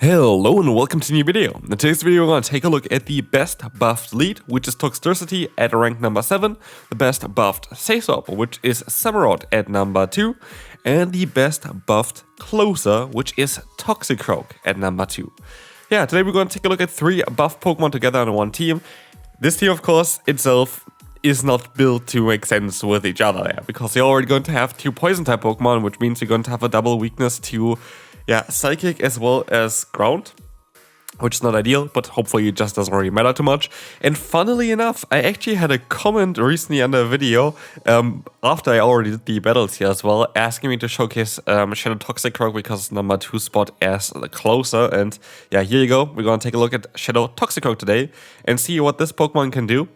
Hello and welcome to a new video. In today's video we're going to take a look at the best buffed lead, which is Toxicity at rank number 7, the best buffed Sesop, which is Samurott at number 2, and the best buffed Closer, which is Toxicroak at number 2. Yeah, today we're going to take a look at 3 buffed Pokemon together on one team. This team, of course, itself is not built to make sense with each other there, because you're already going to have 2 poison type Pokemon, which means you're going to have a double weakness to Psychic as well as Ground, which is not ideal, but hopefully it just doesn't really matter too much. And funnily enough, I actually had a comment recently under a video, after I already did the battles here as well, asking me to showcase Shadow Toxicroak because number 2 spot as the Closer. And yeah, here you go. We're going to take a look at Shadow Toxicroak today and see what this Pokemon can do.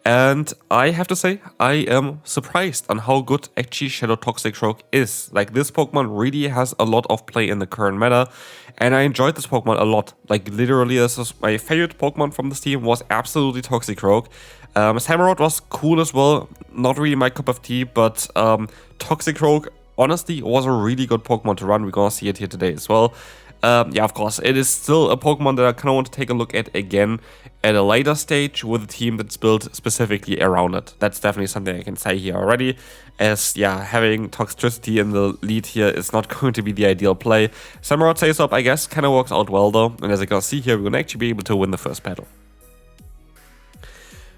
And I have to say, I am surprised on how good actually Shadow Toxicroak is. Like, this Pokemon really has a lot of play in the current meta, and I enjoyed this Pokemon a lot. Like, literally, this is my favorite Pokemon from this team was absolutely Toxicroak. Samurott was cool as well, not really my cup of tea, but Toxicroak honestly was a really good Pokemon to run. We're gonna see it here today as well. Yeah, of course, it is still a Pokemon that I kind of want to take a look at again at a later stage with a team that's built specifically around it. That's definitely something I can say here already, as yeah, having Toxicity in the lead here is not going to be the ideal play. Samurott Sesop, I guess, kind of works out well though, and as you can see here, we're going to actually be able to win the first battle.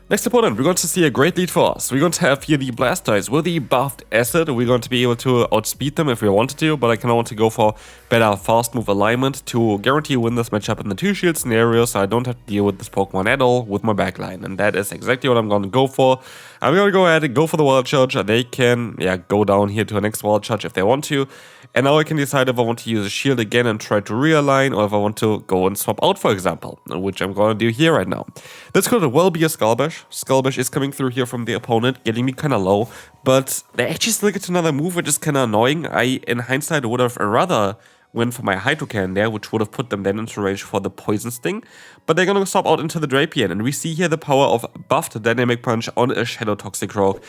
Next opponent, we're going to see a great lead for us. We're going to have here the Blastoise with the buffed Acid. We're going to be able to outspeed them if we wanted to, but I kind of want to go for better fast move alignment to guarantee win this matchup in the 2-shield scenario, so I don't have to deal with this Pokemon at all with my backline. And that is exactly what I'm going to go for. I'm going to go ahead and go for the Wild Charge. They can go down here to the next Wild Charge if they want to. And now I can decide if I want to use a shield again and try to realign, or if I want to go and swap out, for example, which I'm going to do here right now. This could well be a Skull Bash. Skull Bash is coming through here from the opponent, getting me kind of low, but they actually still get another move, which is kind of annoying. I, in hindsight, would have rather went for my Hydro Cannon there, which would have put them then into range for the Poison Sting, but they're going to swap out into the Drapion, and we see here the power of buffed Dynamic Punch on a Shadow Toxicroak.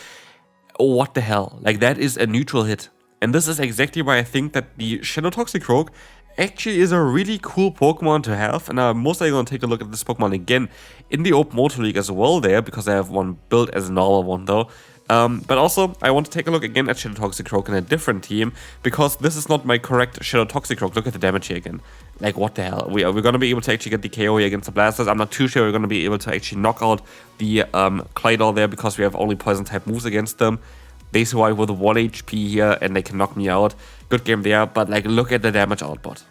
What the hell? Like, that is a neutral hit. And this is exactly why I think that the Shadow Toxicroak actually is a really cool Pokemon to have. And I'm mostly going to take a look at this Pokemon again in the Open Motor League as well there, because I have one built as a normal one though. But also, I want to take a look again at Shadow Toxicroak in a different team, because this is not my correct Shadow Toxicroak. Look at the damage here again. Like, what the hell? We're going to be able to actually get the KO here against the Blasters. I'm not too sure we're going to be able to actually knock out the Claydol there, because we have only Poison type moves against them. They survive with 1 HP here, and they can knock me out. Good game there, but like, look at the damage output.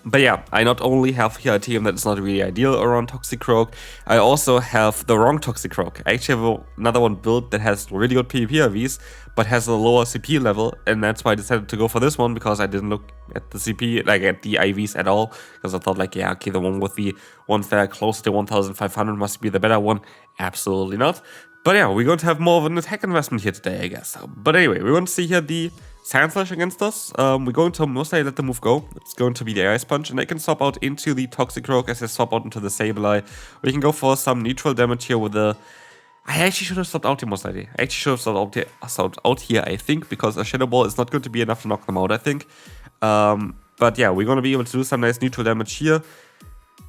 But yeah, I not only have here a team that is not really ideal around Toxicroak, I also have the wrong Toxicroak. I actually have another one built that has really good PvP IVs, but has a lower CP level, and that's why I decided to go for this one, because I didn't look at the CP, like at the IVs at all, because I thought like, yeah, okay, the one with the ones that are close to 1500 must be the better one. Absolutely not. But yeah, we're going to have more of an attack investment here today, I guess. But anyway, we're going to see here the Sandslash against us. We're going to mostly let the move go. It's going to be the Ice Punch, and I can swap out into the Toxicroak as I swap out into the Sableye. We can go for some neutral damage here with the... I actually should have swapped out here most likely. I actually should have swapped out here, I think, because a Shadow Ball is not going to be enough to knock them out, I think. But yeah, we're going to be able to do some nice neutral damage here.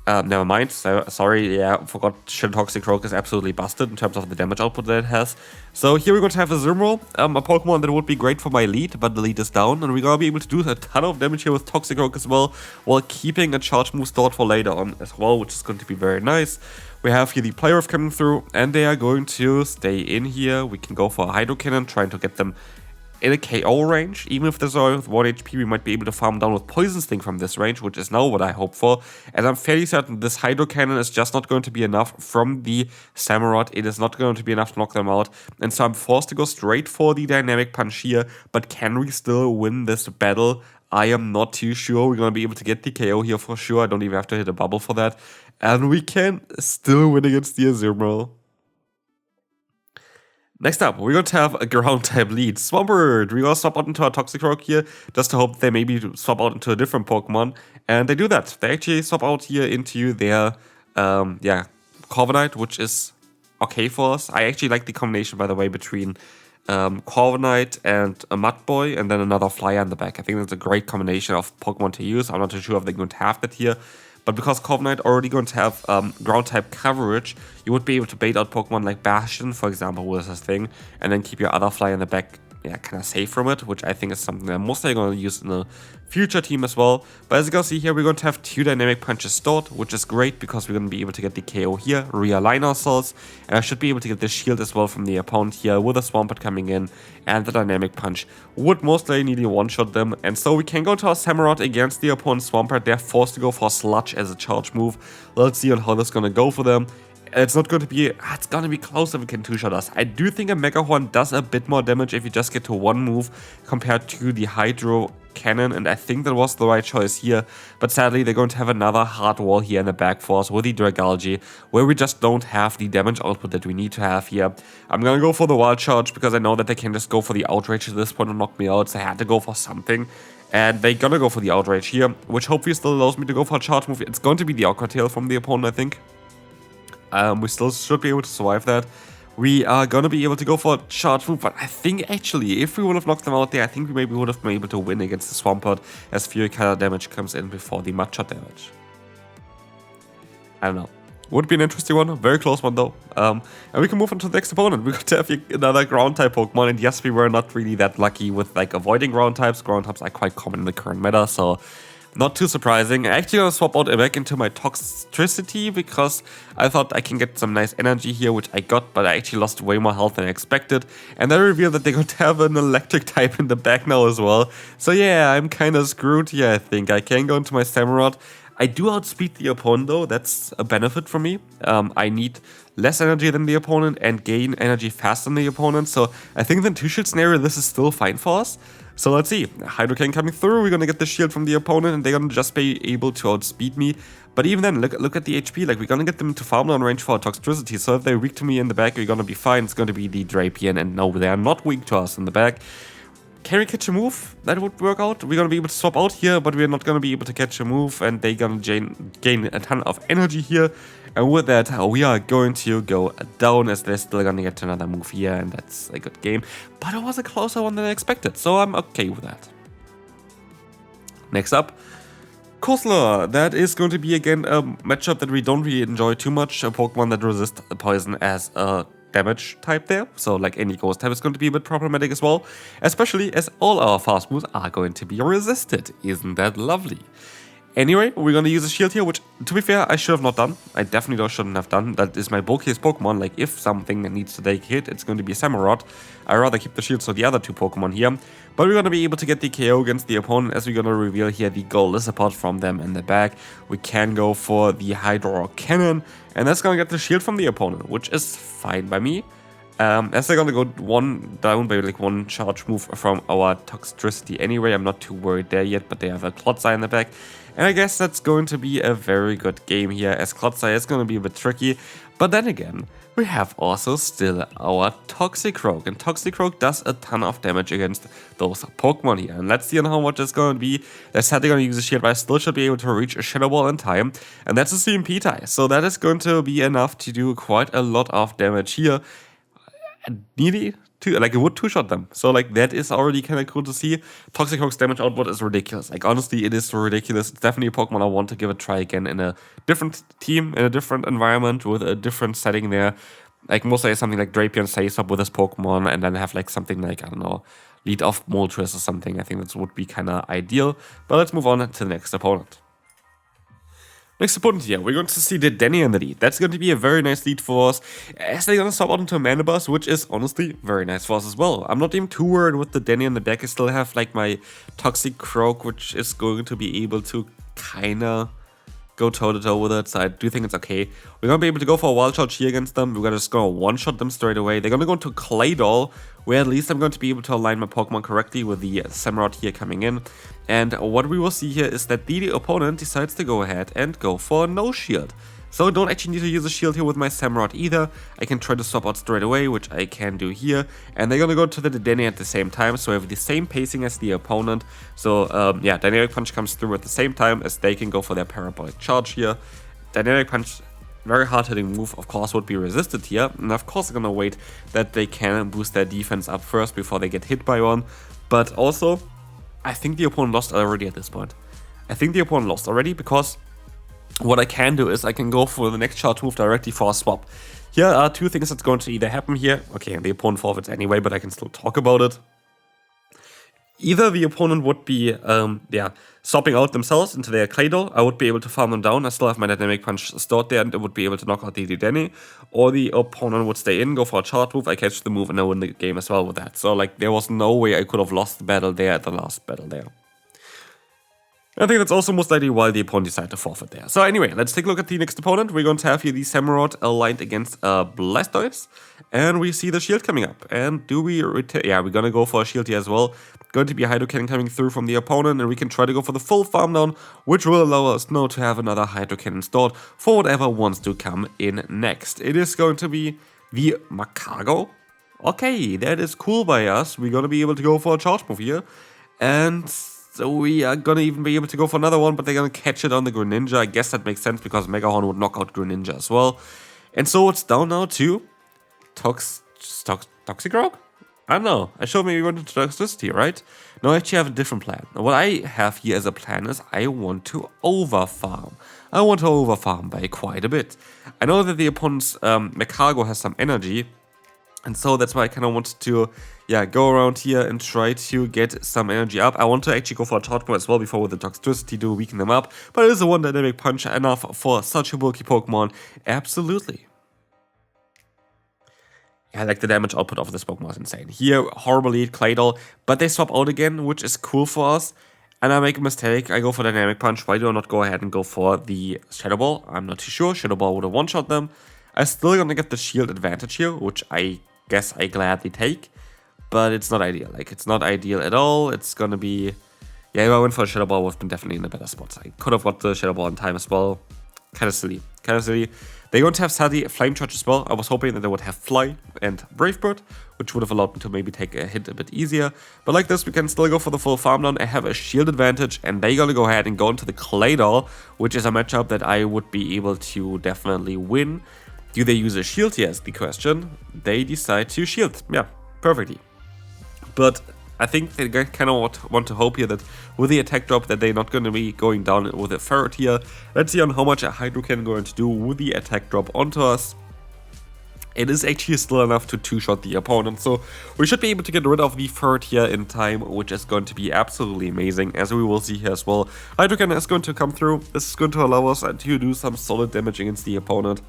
Never mind, sorry, yeah, forgot Shadow Toxicroak is absolutely busted in terms of the damage output that it has. So here we're going to have a Zimro, a Pokemon that would be great for my lead, but the lead is down, and we're going to be able to do a ton of damage here with Toxicroak as well, while keeping a charge move stored for later on as well, which is going to be very nice. We have here the Player coming through, and they are going to stay in here. We can go for a Hydro Cannon, trying to get them in a KO range. Even if there's with 1 HP, we might be able to farm down with Poison Sting from this range, which is now what I hope for. And I'm fairly certain this Hydro Cannon is just not going to be enough from the Samurott. It is not going to be enough to knock them out. And so I'm forced to go straight for the Dynamic Punch here. But can we still win this battle? I am not too sure. We're going to be able to get the KO here for sure. I don't even have to hit a bubble for that. And we can still win against the Azumarill. Next up, we're going to have a ground-type lead. Swampert! We're going to swap out into our Toxicroak here, just to hope they maybe swap out into a different Pokemon. And they do that. They actually swap out here into their, Corviknight, which is okay for us. I actually like the combination, by the way, between Corviknight and a Mudboy, and then another Flyer in the back. I think that's a great combination of Pokemon to use. I'm not too sure if they're going to have that here. But because Corviknight already going to have ground-type coverage, you would be able to bait out Pokemon like Bastion, for example, with this thing, and then keep your other Flyer in the back, yeah, kind of safe from it, which I think is something I'm mostly going to use in a future team as well. But as you can see here, we're going to have 2 Dynamic Punches stored, which is great because we're going to be able to get the KO here, realign ourselves, and I should be able to get the shield as well from the opponent here with a Swampert coming in, and the Dynamic Punch would most likely need to one-shot them, and so we can go to our Samurott against the opponent's Swampert. They're forced to go for Sludge as a charge move. Let's see on how this is going to go for them. It's not going to be, it's going to be close if it can two-shot us. I do think a Mega Horn does a bit more damage if you just get to one move compared to the Hydro Cannon, and I think that was the right choice here. But sadly, they're going to have another hard wall here in the back for us with the Dragalge, where we just don't have the damage output that we need to have here. I'm going to go for the Wild Charge because I know that they can just go for the Outrage at this point and knock me out, so I had to go for something. And they're gonna go for the Outrage here, which hopefully still allows me to go for a charge move. It's going to be the Aqua Tail from the opponent, I think. We still should be able to survive that. We are gonna be able to go for a charge move, but I think actually, if we would have knocked them out there, I think we maybe would have been able to win against the Swampert as Fury Cutter damage comes in before the Mudshot damage. I don't know. Would be an interesting one, very close one though. And we can move on to the next opponent. We got to have another ground-type Pokemon, and yes, we were not really that lucky with like avoiding ground types. Ground types are quite common in the current meta, so not too surprising. I actually gonna swap out back into my Toxicity because I thought I can get some nice energy here, which I got, but I actually lost way more health than I expected. And then I revealed that they're going to have an electric type in the back now as well. So yeah, I'm kind of screwed here, I think. I can go into my Samurott. I do outspeed the opponent though, that's a benefit for me. I need less energy than the opponent and gain energy faster than the opponent, so I think in the two-shield scenario this is still fine for us. So let's see, Hydro Cannon coming through, we're gonna get the shield from the opponent and they're gonna just be able to outspeed me. But even then, look at the HP, like we're gonna get them to farmland range for Toxicity, so if they're weak to me in the back, we're gonna be fine. It's gonna be the Drapion, and no, they are not weak to us in the back. Can we catch a move? That would work out. We're gonna be able to swap out here, but we're not gonna be able to catch a move, and they're gonna gain a ton of energy here. And with that, we are going to go down as they're still gonna get another move here, and that's a good game. But it was a closer one than I expected, so I'm okay with that. Next up, Corsola. That is going to be again a matchup that we don't really enjoy too much. A Pokemon that resists poison as a damage type there, so like any ghost type is going to be a bit problematic as well, especially as all our fast moves are going to be resisted. Isn't that lovely? Anyway, we're going to use a shield here, which, to be fair, I should have not done. I definitely shouldn't have done. That is my bulkiest Pokemon. Like, if something needs to take a hit, it's going to be a Samurott. I'd rather keep the shield so the other two Pokemon here. But we're going to be able to get the KO against the opponent, as we're going to reveal here the Gold Lostheart from them in the back. We can go for the Hydro Cannon, and that's going to get the shield from the opponent, which is fine by me. As they're gonna go one down by like one charge move from our Toxicity anyway, I'm not too worried there yet, but they have a Clodsire in the back. And I guess that's going to be a very good game here, as Clodsire is going to be a bit tricky. But then again, we have also still our Toxicroak, and Toxicroak does a ton of damage against those Pokemon here. And let's see on how much it's going to be. They said they're going to use a shield, but I still should be able to reach a Shadow Ball in time. And that's a CMP tie, so that is going to be enough to do quite a lot of damage here. Nearly it would two-shot them, so like that is already kind of cool to see. Toxicroak's damage output is ridiculous. Like honestly, it is so ridiculous. It's definitely a Pokemon I want to give a try again in a different team, in a different environment, with a different setting there. Like mostly something like Drapion Face Up with this Pokemon, and then have like something like, I don't know, Lead Off Moltres or something. I think that would be kind of ideal. But let's move on to the next opponent. Next opponent here, we're going to see the Denny in the lead. That's going to be a very nice lead for us, as they're going to swap out into a Manabuzz, which is honestly very nice for us as well. I'm not even too worried with the Denny in the back. I still have like my Toxicroak, which is going to be able to kind of go toe-to-toe with it, so I do think it's okay. We're going to be able to go for a Wild Charge here against them. We're going to just go one-shot them straight away. They're going to go into Claydol, where at least I'm going to be able to align my Pokemon correctly with the Samurott here coming in. And what we will see here is that the opponent decides to go ahead and go for no shield. So I don't actually need to use a shield here with my Samurott either. I can try to swap out straight away, which I can do here. And they're going to go to the Denny at the same time, so I have the same pacing as the opponent. So yeah, Dynamic Punch comes through at the same time as they can go for their Parabolic Charge here. Dynamic Punch very hard-hitting move, of course, would be resisted here. And of course, I'm gonna wait that they can boost their defense up first before they get hit by one. But also, I think the opponent lost already at this point. I think the opponent lost already because what I can do is I can go for the next charge move directly for a swap. Here are two things that's going to either happen here. Okay, the opponent forfeits anyway, but I can still talk about it. Either the opponent would be, swapping out themselves into their Claydol. I would be able to farm them down. I still have my Dynamic Punch stored there and I would be able to knock out the Dedenne. Or the opponent would stay in, go for a charge move, I catch the move and I win the game as well with that. So like there was no way I could have lost the battle there at the last battle there. I think that's also most likely why the opponent decided to forfeit there. So anyway, let's take a look at the next opponent. We're going to have here the Samurott aligned against Blastoise. And we see the shield coming up. And do we return? Yeah, we're going to go for a shield here as well. Going to be a Hydro Cannon coming through from the opponent. And we can try to go for the full farm down, which will allow us now to have another Hydro Cannon stored for whatever wants to come in next. It is going to be the Magcargo. Okay, that is cool by us. We're going to be able to go for a charge move here. And so we are gonna even be able to go for another one, but they're gonna catch it on the Greninja. I guess that makes sense because Mega Horn would knock out Greninja as well. And so it's down now to Toxicroak? I don't know. I showed maybe wanted to Toxicity, right? No, I actually have a different plan. What I have here as a plan is I want to overfarm. I want to overfarm by quite a bit. I know that the opponent's Magcargo has some energy, and so that's why I kind of wanted to, go around here and try to get some energy up. I want to actually go for a charge move as well before with the Toxicity to weaken them up. But it is a one Dynamic Punch enough for such a bulky Pokemon. Absolutely. Yeah, like the damage output of this Pokemon is insane. Here, horrible lead, Claydol, but they swap out again, which is cool for us. And I make a mistake. I go for Dynamic Punch. Why do I not go ahead and go for the Shadow Ball? I'm not too sure. Shadow Ball would have one-shot them. I'm still gonna get the shield advantage here, which I guess I gladly take. But it's not ideal. Like, it's not ideal at all. It's gonna be... Yeah, if I went for a Shadow Ball, I would have been definitely in a better spot. I could have got the Shadow Ball in time as well. Kind of silly. Kind of silly. They're going to have Sadly Flame Charge as well. I was hoping that they would have Fly and Brave Bird, which would have allowed me to maybe take a hit a bit easier. But like this, we can still go for the full farm down. I have a shield advantage, and they're gonna go ahead and go into the Claydol, which is a matchup that I would be able to definitely win. Do they use a shield here is the question. They decide to shield. Yeah, perfectly. But I think they kind of want to hope here that with the attack drop that they're not going to be going down with a ferret here. Let's see on how much a Hydro Cannon going to do with the attack drop onto us. It is actually still enough to two-shot the opponent, so we should be able to get rid of the ferret here in time, which is going to be absolutely amazing, as we will see here as well. Hydro Cannon is going to come through. This is going to allow us to do some solid damage against the opponent.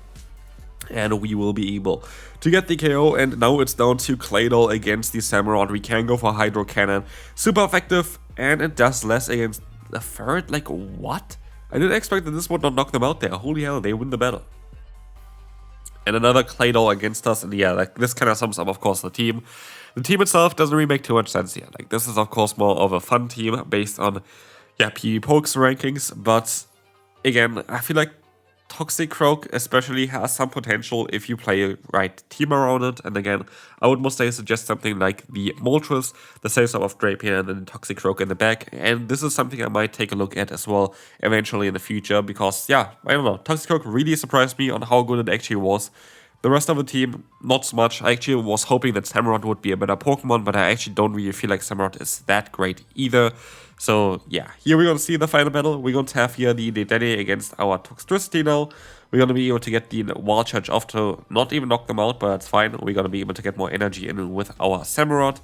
And we will be able to get the KO, and now it's down to Claydol against the Samurott. We can go for Hydro Cannon. Super effective, and it does less against the ferret. Like, what? I didn't expect that this would not knock them out there. Holy hell, they win the battle. And another Claydol against us, and yeah, like, this kind of sums up, of course, the team. The team itself doesn't really make too much sense here. Like, this is, of course, more of a fun team based on, PvP Pokes rankings, but again, I feel like Toxicroak especially has some potential if you play a right team around it. And again, I would mostly suggest something like the Moltres, the same sort of Drapion, and then Toxicroak in the back. And this is something I might take a look at as well eventually in the future because, I don't know, Toxicroak really surprised me on how good it actually was. The rest of the team, not so much. I actually was hoping that Samurott would be a better Pokemon, but I actually don't really feel like Samurott is that great either. So yeah, here we're going to see the final battle. We're going to have here the Dedenne against our Toxtricity now. We're going to be able to get the Wild Charge off to not even knock them out, but that's fine. We're going to be able to get more energy in with our Samurott.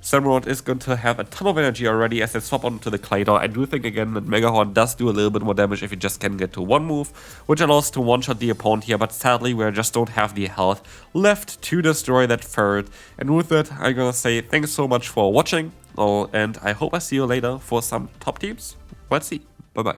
Samurott is going to have a ton of energy already as they swap onto the Claydol. I do think again that Mega Horn does do a little bit more damage if you just can get to one move, which allows to one-shot the opponent here, but sadly we just don't have the health left to destroy that ferret. And with that, I'm gonna say thanks so much for watching, and I hope I see you later for some top teams. Let's see.